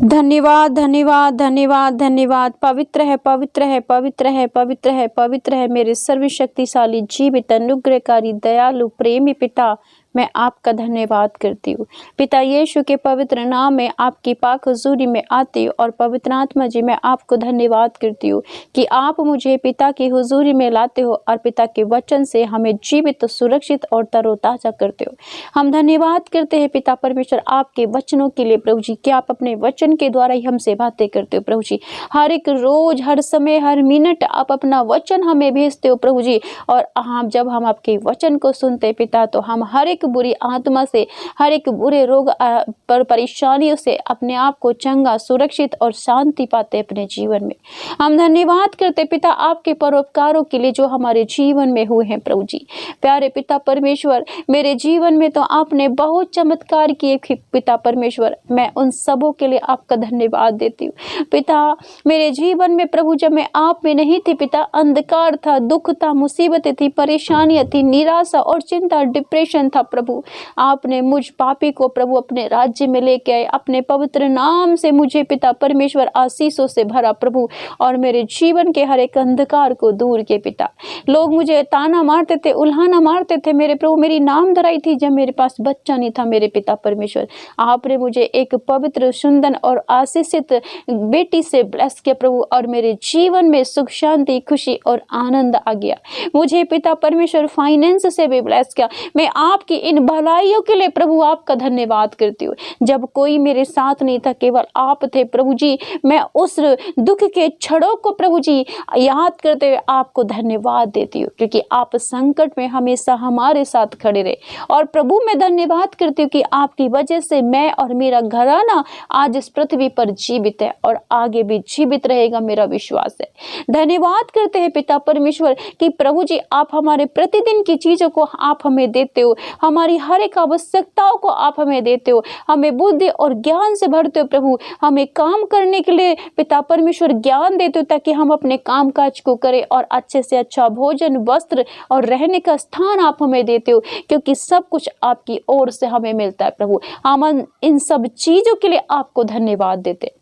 धन्यवाद धन्यवाद धन्यवाद धन्यवाद। पवित्र है पवित्र है पवित्र है पवित्र है पवित्र है मेरे सर्वशक्तिशाली जीवित अनुग्रहकारी दयालु प्रेमी पिता, मैं आपका धन्यवाद करती हूँ। पिता यीशु के पवित्र नाम में आपकी पाक हुजूरी में आती हूँ और पवित्र आत्मा जी मैं आपको धन्यवाद करती हूँ कि आप मुझे पिता की हुजूरी में लाते हो और पिता के वचन से हमें जीवित सुरक्षित और तरोताजा करते हो। हम धन्यवाद करते हैं पिता परमेश्वर आपके वचनों के लिए प्रभु जी, कि आप अपने वचन के द्वारा ही हमसे बातें करते हो प्रभु जी। हर एक रोज हर समय हर मिनट आप अपना वचन हमें भेजते हो प्रभु जी। और हम जब हम आपके वचन को सुनते पिता, तो हम हर एक बुरी आत्मा से, हर एक बुरे रोग पर परेशानियों से अपने आप को चंगा सुरक्षित और शांति पाते अपने जीवन में। हम धन्यवाद करते पिता आपके परोपकारों के लिए जो हमारे जीवन में हुए हैं प्रभु जी। प्यारे पिता परमेश्वर, मेरे जीवन में तो आपने बहुत चमत्कार किए पिता परमेश्वर, मैं उन सबों के लिए आपका धन्यवाद देती हूँ पिता। मेरे जीवन में प्रभु जब मैं आप में नहीं थी पिता, अंधकार था, दुख था, मुसीबतें थी, परेशानियां थी, निराशा और चिंता, डिप्रेशन था प्रभु, आपने मुझ पापी को प्रभु अपने राज्य में लेके आए। अपने पवित्र नाम से मुझे पिता परमेश्वर आशीषों से भरा प्रभु, और मेरे जीवन के हर एक अंधकार को दूर किए पिता। लोग मुझे ताना मारते थे, उल्हाना मारते थे मेरे प्रभु, मेरी नाम धराई थी जब मेरे पास बच्चा नहीं था मेरे पिता परमेश्वर। आपने मुझे एक पवित्र सुंदर और आशीषित बेटी से ब्लेस किया प्रभु, और मेरे जीवन में सुख शांति खुशी और आनंद आ गया। मुझे पिता परमेश्वर फाइनेंस से भी ब्लेस किया। मैं आपकी इन भलाइयों के लिए प्रभु आपका धन्यवाद करती हूँ। जब कोई मेरे साथ नहीं था, केवल आप थे प्रभु जी। मैं उस दुख के क्षणों को प्रभु जी याद करते हुए आपको धन्यवाद देती हूँ, क्योंकि आप संकट में हमेशा हमारे साथ खड़े रहे। और प्रभु मैं धन्यवाद करती हूँ कि आपकी वजह से मैं और मेरा घराना आज इस पृथ्वी पर जीवित है और आगे भी जीवित रहेगा, मेरा विश्वास है। धन्यवाद करते हैं पिता परमेश्वर कि प्रभु जी आप हमारे प्रतिदिन की चीजों को आप हमें देते हो, हमारी हर एक आवश्यकताओं को आप हमें देते हो, हमें बुद्धि और ज्ञान से भरते हो प्रभु। हमें काम करने के लिए पिता परमेश्वर ज्ञान देते हो, ताकि हम अपने काम काज को करें, और अच्छे से अच्छा भोजन वस्त्र और रहने का स्थान आप हमें देते हो, क्योंकि सब कुछ आपकी ओर से हमें मिलता है प्रभु। हम इन सब चीजों के लिए आपको धन्यवाद देते,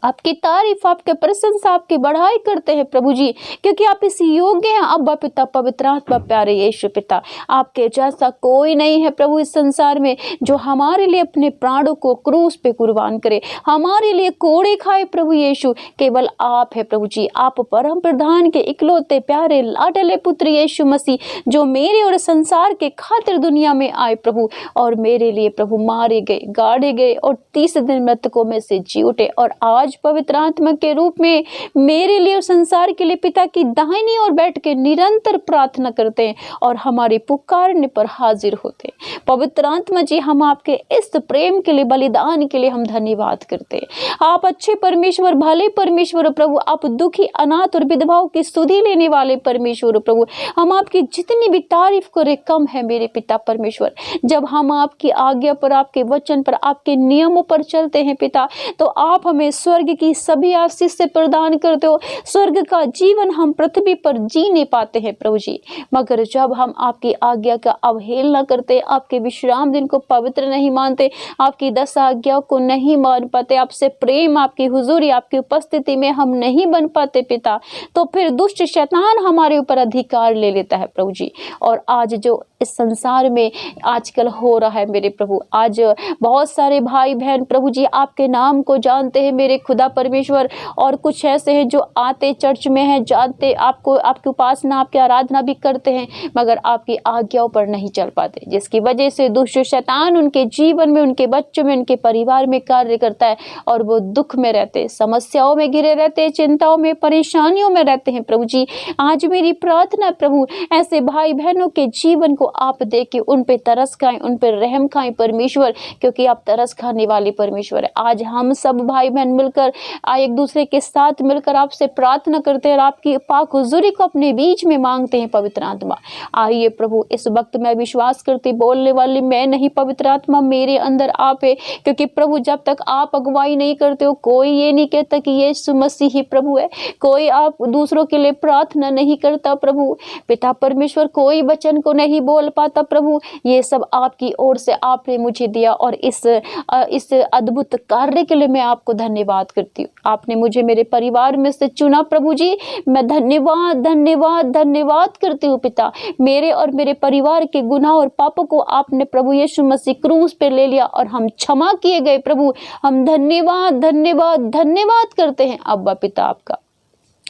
आपकी तारीफ, आपके प्रशंसा, आपकी बढ़ाई करते हैं प्रभु जी, क्योंकि आप इस योग्य हैं। अब्बा पिता पवित्र आत्मा प्यारे यीशु पिता, आपके जैसा कोई नहीं है प्रभु इस संसार में जो हमारे लिए अपने प्राणों को क्रूस पे कुर्बान करे, हमारे लिए कोड़े खाए प्रभु यीशु। केवल आप है प्रभु जी, आप परम प्रधान के इकलौते प्यारे लाडले पुत्र यीशु मसीह, जो मेरे और संसार के खातिर दुनिया में आए प्रभु, और मेरे लिए प्रभु मारे गए, गाड़े गए और 30 दिन मृतकों में से जी उठे, और आज पवित्र आत्मा के रूप में मेरे लिए और संसार के लिए पिता की दाहिनी ओर बैठ के निरंतर प्रार्थना करते हैं और हमारी पुकारने पर हाजिर होते हैं। पवित्र आत्मा जी हम आपके इस प्रेम के लिए, बलिदान के लिए हम धन्यवाद करते हैं। आप अच्छे परमेश्वर, भले परमेश्वर प्रभु, आप दुखी अनाथ और विधवाओं की सुधि लेने वाले परमेश्वर प्रभु, हम आपकी जितनी भी तारीफ करें कम है मेरे पिता परमेश्वर। जब हम आपकी आज्ञा पर, आपके वचन पर, आपके नियमों पर चलते हैं पिता, तो आप हमें स्वर्ग की सभी आशीष से प्रदान करते हो। स्वर्ग का जीवन हम पृथ्वी पर जी नहीं पाते हैं प्रभु जी, मगर जब हम आपकी आज्ञा का अवहेलना करते, आपके विश्राम दिन को पवित्र नहीं मानते, आपकी 10 आज्ञाओं को नहीं मान पाते, आपसे प्रेम, आपकी हुजूरी, आपकी उपस्थिति में हम नहीं बन पाते पिता, तो फिर दुष्ट शैतान हमारे ऊपर अधिकार ले लेता है प्रभु जी। और आज जो इस संसार में आजकल हो रहा है मेरे प्रभु, आज बहुत सारे भाई बहन प्रभु जी आपके नाम को जानते हैं मेरे खुदा परमेश्वर, और कुछ ऐसे हैं जो आते चर्च में हैं, जानते आपको, आपकी उपासना, आपकी आराधना भी करते हैं, मगर आपकी आज्ञाओं पर नहीं चल पाते, जिसकी वजह से दुष्ट शैतान उनके जीवन में, उनके बच्चों में, उनके परिवार में कार्य करता है, और वो दुख में रहते, समस्याओं में घिरे रहते, चिंताओं में, परेशानियों में रहते हैं प्रभु जी। आज मेरी प्रार्थना प्रभु, ऐसे भाई बहनों के जीवन को आप देख उन पे तरस खाएं, उन पे रहम खाएं परमेश्वर, क्योंकि आप तरस खाने वाले परमेश्वर है। आज हम सब भाई बहन मिलकर एक दूसरे के साथ मिलकर आपसे प्रार्थना करते हैं और आपकी पाक हुजूरी को अपने बीच में मांगते हैं पवित्र आत्मा। आइए प्रभु, इस वक्त मैं विश्वास करती, बोलने वाली मैं नहीं, पवित्र आत्मा मेरे अंदर आप है, क्योंकि प्रभु जब तक आप अगुवाई नहीं करते हो, कोई ये नहीं कहता कि यीशु मसीह ही प्रभु है, कोई आप दूसरों के लिए प्रार्थना नहीं करता प्रभु पिता परमेश्वर, कोई वचन को नहीं बोल बल पाता प्रभु, ये सब आपकी ओर से आपने मुझे दिया और इस अद्भुत कार्य के लिए मैं आपको धन्यवाद करती हूँ। आपने मुझे मेरे परिवार में से चुना प्रभु जी, मैं धन्यवाद धन्यवाद धन्यवाद करती हूँ पिता। मेरे और मेरे परिवार के गुनाह और पापों को आपने प्रभु यीशु मसीह क्रूस पे ले लिया और हम क्षमा किए गए प्रभु। हम धन्यवाद धन्यवाद धन्यवाद करते हैं अब्बा पिता आपका।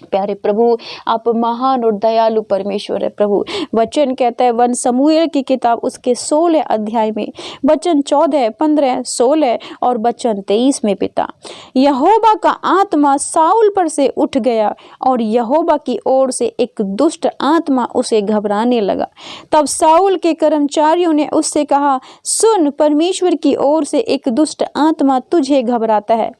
प्यारे प्रभु, आप महान और दयालु परमेश्वर है प्रभु। वचन कहता है 1 शमूएल की किताब उसके 16 अध्याय में वचन 14, 15, 16 और वचन 23 में पिता, यहोवा का आत्मा साउल पर से उठ गया और यहोवा की ओर से एक दुष्ट आत्मा उसे घबराने लगा। तब साउल के कर्मचारियों ने उससे कहा, सुन, परमेश्वर की ओर से एक दुष्ट आत्मा तुझे घबराता है,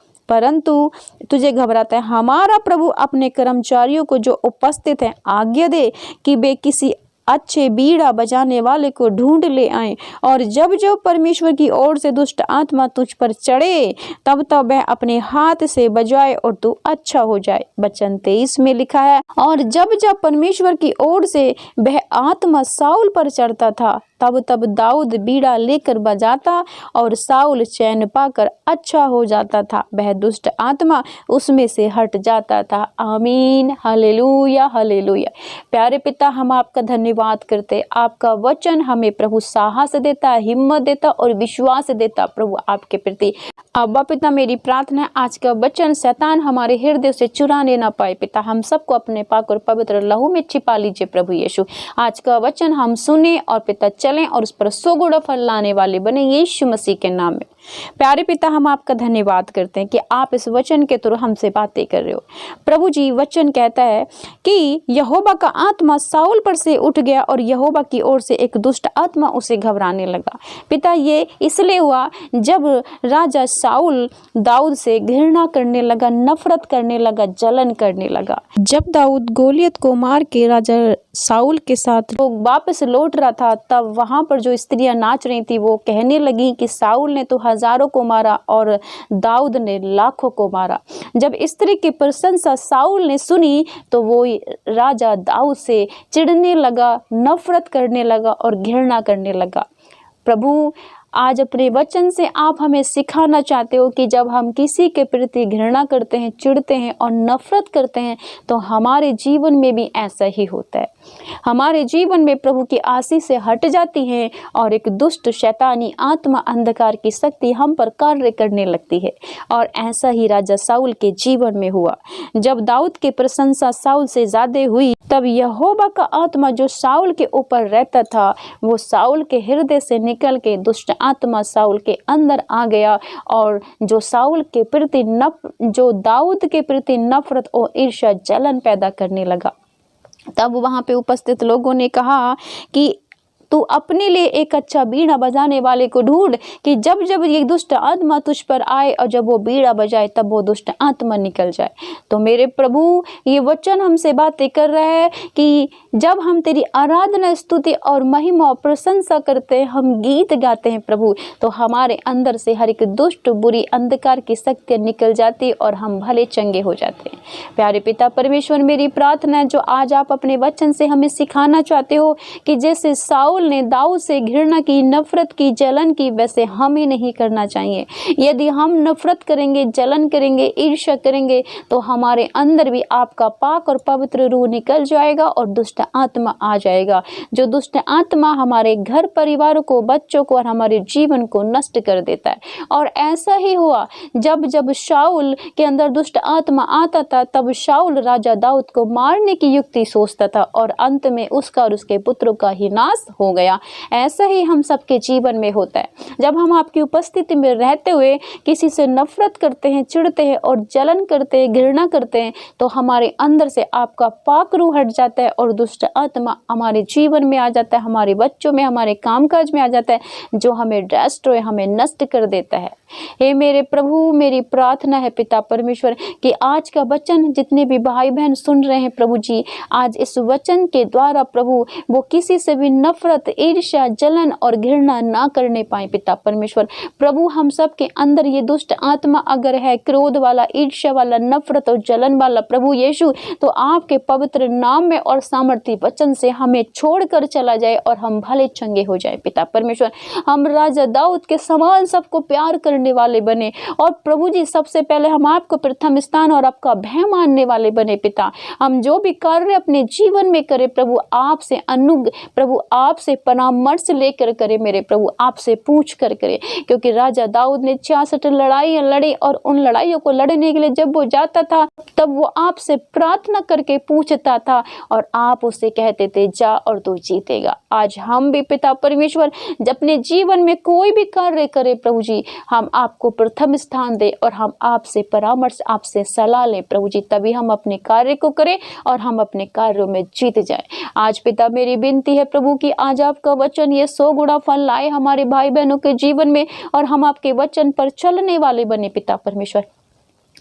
हमारा प्रभु अपने कर्मचारियों को जो उपस्थित हैं आज्ञा दे कि वे किसी अच्छे बीड़ा बजाने वाले को ढूंढ ले आए, और जब जब परमेश्वर की ओर से दुष्ट आत्मा तुझ पर चढ़े तब वह अपने हाथ से बजाए और तू अच्छा हो जाए। वचन 23 में लिखा है, और जब जब परमेश्वर की ओर से वह आत्मा साउल पर चढ़ता था तब दाऊद बीड़ा लेकर बजाता और साउल चैन पाकर अच्छा हो जाता था, वह दुष्ट आत्मा उसमें से हट जाता था। आमीन, हालेलुया हालेलुया। प्यारे पिता, हम आपका धन्यवाद करते। आपका वचन हमें प्रभु साहस देता, हिम्मत देता और विश्वास देता प्रभु आपके प्रति। अब्बा पिता, मेरी प्रार्थना है आज का वचन शैतान हमारे हृदय से चुराने ना पाए पिता। हम सबको अपने पाक और पवित्र लहू में छिपा लीजिए प्रभु यीशु। आज का वचन हम सुने और पिता चलें और उस पर 100 गुना फल लाने वाले बने यीशु मसीह के नाम में। प्यारे पिता, हम आपका धन्यवाद करते हैं कि आप इस वचन के थ्रू हमसे बातें कर रहे हो प्रभु जी। वचन कहता है कि यहोवा का आत्मा साउल पर से उठ गया और यहोवा की ओर से एक दुष्ट आत्मा उसे घबराने लगा। पिता, ये इसलिए हुआ जब राजा साउल दाऊद से घृणा करने लगा, नफरत करने लगा, जलन करने लगा। जब दाऊद गोलियत को मार के राजा साउल के साथ वो वापस लौट रहा था, तब वहां पर जो स्त्रियां नाच रही थी वो कहने लगी कि साउल ने तो हजारों को मारा और दाऊद ने लाखों को मारा। जब स्त्री की प्रशंसा साउल ने सुनी तो वो राजा दाऊद से चिढ़ने लगा, नफरत करने लगा और घृणा करने लगा। प्रभु, आज अपने वचन से आप हमें सिखाना चाहते हो कि जब हम किसी के प्रति घृणा करते हैं, चिढ़ते हैं और नफरत करते हैं तो हमारे जीवन में भी ऐसा ही होता है। हमारे जीवन में प्रभु की आशीष से हट जाती है और एक दुष्ट शैतानी आत्मा, अंधकार की शक्ति हम पर कार्य करने लगती है। और ऐसा ही राजा साउल के जीवन में हुआ। जब दाऊद की प्रशंसा साउल से ज्यादा हुई तब यहोवा का आत्मा जो साउल के ऊपर रहता था वो साउल के हृदय से निकल के दुष्ट आत्मा साउल के अंदर आ गया और जो साउल के प्रति जो दाऊद के प्रति नफरत और ईर्ष्या, जलन पैदा करने लगा। तब वहां पे उपस्थित लोगों ने कहा कि तू अपने लिए एक अच्छा बीड़ा बजाने वाले को ढूंढ कि जब जब ये दुष्ट आत्मा तुझ पर आए और जब वो बीड़ा बजाए तब वो दुष्ट आत्मा निकल जाए। तो मेरे प्रभु, ये वचन हमसे बातें कर रहा है कि जब हम तेरी आराधना, स्तुति और महिमा और प्रशंसा करते हैं, हम गीत गाते हैं प्रभु, तो हमारे अंदर से हर एक दुष्ट, बुरी, अंधकार की शक्तियाँ निकल जाती और हम भले चंगे हो जाते हैं। प्यारे पिता परमेश्वर, मेरी प्रार्थना है जो आज आप अपने वचन से हमें सिखाना चाहते हो कि जैसे साउल ने दाऊद से घृणा की, नफरत की, जलन की, वैसे हमें नहीं करना चाहिए। यदि हम नफरत करेंगे, जलन करेंगे, ईर्ष्या करेंगे तो हमारे अंदर भी आपका पाक और पवित्र रूह निकल जाएगा और दुष्ट आत्मा आ जाएगा। जो दुष्ट आत्मा हमारे घर परिवार को, बच्चों को और हमारे जीवन को नष्ट कर देता है। और ऐसा ही हुआ जब जब शाऊल के अंदर दुष्ट आत्मा आता था तब शाऊल राजा दाऊद को मारने की युक्ति सोचता था और अंत में उसका और उसके पुत्रों का ही नाश हो गया। ऐसा ही हम सबके जीवन में होता है। जब हम आपकी उपस्थिति में रहते हुए किसी से नफरत करते हैं, चिढ़ते हैं और जलन करते हैं, घृणा करते हैं तो हमारे अंदर से आपका पाक रूह हट जाता है और दुष्ट आत्मा हमारे जीवन में आ जाता है, हमारे बच्चों में, हमारे कामकाज में आ जाता है, जो हमें डिस्ट्रॉय, हमें नष्ट कर देता है। हे मेरे प्रभु, मेरी प्रार्थना है पिता परमेश्वर कि आज का वचन जितने भी भाई बहन सुन रहे हैं प्रभु जी, आज इस वचन के द्वारा प्रभु वो किसी से भी नफरत नफरत, ईर्ष्या, जलन और घृणा ना करने पाए पिता परमेश्वर। प्रभु हम सब के अंदर ये दुष्ट आत्मा अगर है, क्रोध वाला, ईर्ष्या वाला, नफरत और जलन वाला, प्रभु यीशु तो आपके पवित्र नाम में और सामर्थ्य वचन से हमें छोड़कर चला जाए और हम भले चंगे हो जाए पिता परमेश्वर। हम राजा दाऊद के समान सबको प्यार करने वाले बने और प्रभु जी सबसे पहले हम आपको प्रथम स्थान और आपका भय मानने वाले बने पिता। हम जो भी कार्य अपने जीवन में करें प्रभु आपसे प्रभु आपसे परामर्श लेकर करे मेरे प्रभु, आपसे पूछ कर करे, क्योंकि राजा दाऊद ने 66 लड़ाइयां लड़ी और उन लड़ाइयों को लड़ने के लिए जब वो जाता था तब वो आपसे प्रार्थना करके पूछता था और आप उसे कहते थे जा और तू जीतेगा। आज हम भी पिता परमेश्वर अपने जीवन में कोई भी कार्य करें प्रभु जी, हम आपको प्रथम स्थान दे और हम आपसे परामर्श, आपसे सलाह लें प्रभु जी, तभी हम अपने कार्य को करें और हम अपने कार्यों में जीत जाए। आज पिता मेरी विनती है प्रभु कि आज आपका वचन ये 100 गुना फल लाए हमारे भाई बहनों के जीवन में और हम आपके वचन पर चलने वाले बने पिता परमेश्वर।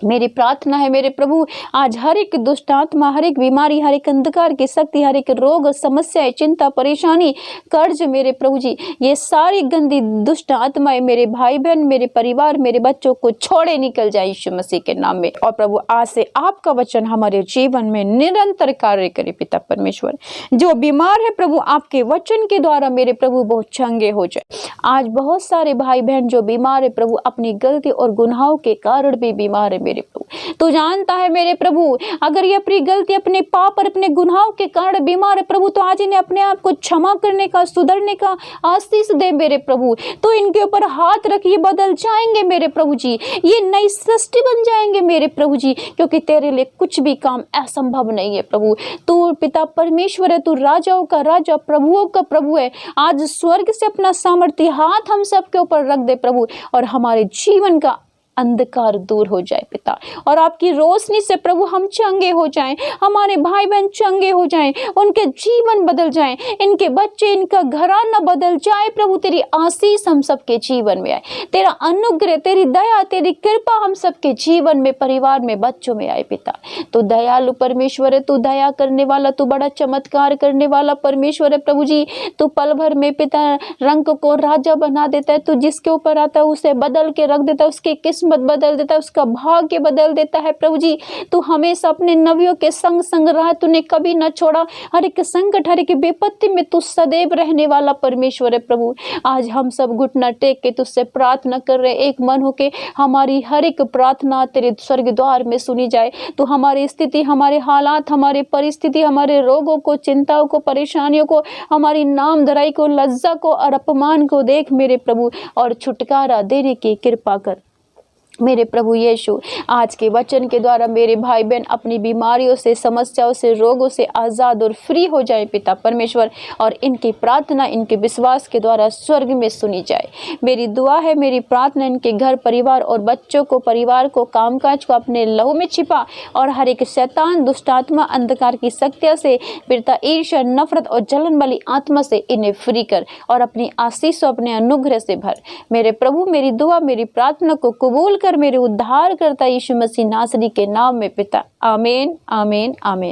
मेरी प्रार्थना है मेरे प्रभु आज हर एक दुष्ट आत्मा, हर एक बीमारी, हर एक अंधकार की शक्ति, हर एक रोग, समस्या, चिंता, परेशानी, कर्ज मेरे प्रभु जी, ये सारी गंदी दुष्ट आत्माएं मेरे भाई बहन, मेरे परिवार, मेरे बच्चों को छोड़े निकल जाए यीशु मसीह के नाम में। और प्रभु आज से आपका वचन हमारे जीवन में निरंतर कार्य करे पिता परमेश्वर। जो बीमार है प्रभु आपके वचन के द्वारा मेरे प्रभु बहुत चंगे हो जाए। आज बहुत सारे भाई बहन जो बीमार है प्रभु अपनी गलती और गुनाहों के कारण भी बीमार है मेरे प्रभु। तू जानता है मेरे प्रभु अगर ये अपनी गलती, अपने पाप और अपने गुनाहों के कारण बीमार है प्रभु, तो आज इन्हें अपने आप को क्षमा करने का, सुधरने का आशीष दे मेरे प्रभु। तो इनके ऊपर हाथ रखिए, बदल जाएंगे मेरे प्रभु जी, ये नई सृष्टि बन जाएंगे मेरे प्रभु जी, क्योंकि तेरे लिए कुछ भी काम असंभव नहीं है प्रभु। तू पिता परमेश्वर है, तू राजाओं का राजा, प्रभुओं का प्रभु है। आज स्वर्ग से अपना सामर्थ्य हाथ हम सबके ऊपर रख दे प्रभु और हमारे जीवन का अंधकार दूर हो जाए पिता, और आपकी रोशनी से प्रभु हम चंगे हो जाएं, हमारे भाई बहन चंगे हो जाएं, उनके जीवन बदल जाएं, इनके बच्चे, इनका घराना बदल जाए प्रभु। तेरी आशीष हम सबके जीवन में आए, तेरा अनुग्रह, तेरी दया, तेरी कृपा हम सबके जीवन में, परिवार में, बच्चों में आए पिता। तो दयालु परमेश्वर है, तू दया करने वाला, तू बड़ा चमत्कार करने वाला परमेश्वर है प्रभु जी। तू पल भर में पिता रंग को राजा बना देता है, तू जिसके ऊपर आता है उसे बदल के रख देता है, उसके किस्मत बदल देता है, उसका भाग्य बदल देता है प्रभु जी। तू हमेशा अपने नबियों के संग संग रहा, तूने कभी न छोड़ा। हर एक संकट, हर एक विपत्ति में तू सदैव रहने वाला परमेश्वर है प्रभु। आज हम सब घुटना टेक के तुझसे प्रार्थना कर रहे, एक मन होके हमारी हर एक प्रार्थना तेरे स्वर्ग द्वार में सुनी जाए। तो हमारी स्थिति, हमारे हालात, हमारी परिस्थिति, हमारे रोगों को, चिंताओं को, परेशानियों को, हमारी नाम धराई को, लज्जा को और अपमान को देख मेरे प्रभु और छुटकारा देने की कृपा कर मेरे प्रभु यीशु। आज के वचन के द्वारा मेरे भाई बहन अपनी बीमारियों से, समस्याओं से, रोगों से आज़ाद और फ्री हो जाए पिता परमेश्वर, और इनकी प्रार्थना, इनके विश्वास के द्वारा स्वर्ग में सुनी जाए। मेरी दुआ है, मेरी प्रार्थना, इनके घर परिवार और बच्चों को, परिवार को, कामकाज को अपने लहू में छिपा और हर एक शैतान, दुष्टात्मा, अंधकार की शक्तियों से, पिता ईर्ष्या, नफरत और जलन वाली आत्मा से इन्हें फ्री कर और अपनी आशीष, अपने अनुग्रह से भर मेरे प्रभु। मेरी दुआ, मेरी प्रार्थना को कबूल कर मेरे उद्धार करता यीशु मसीह नासरी के नाम में पिता। आमीन, आमीन, आमीन।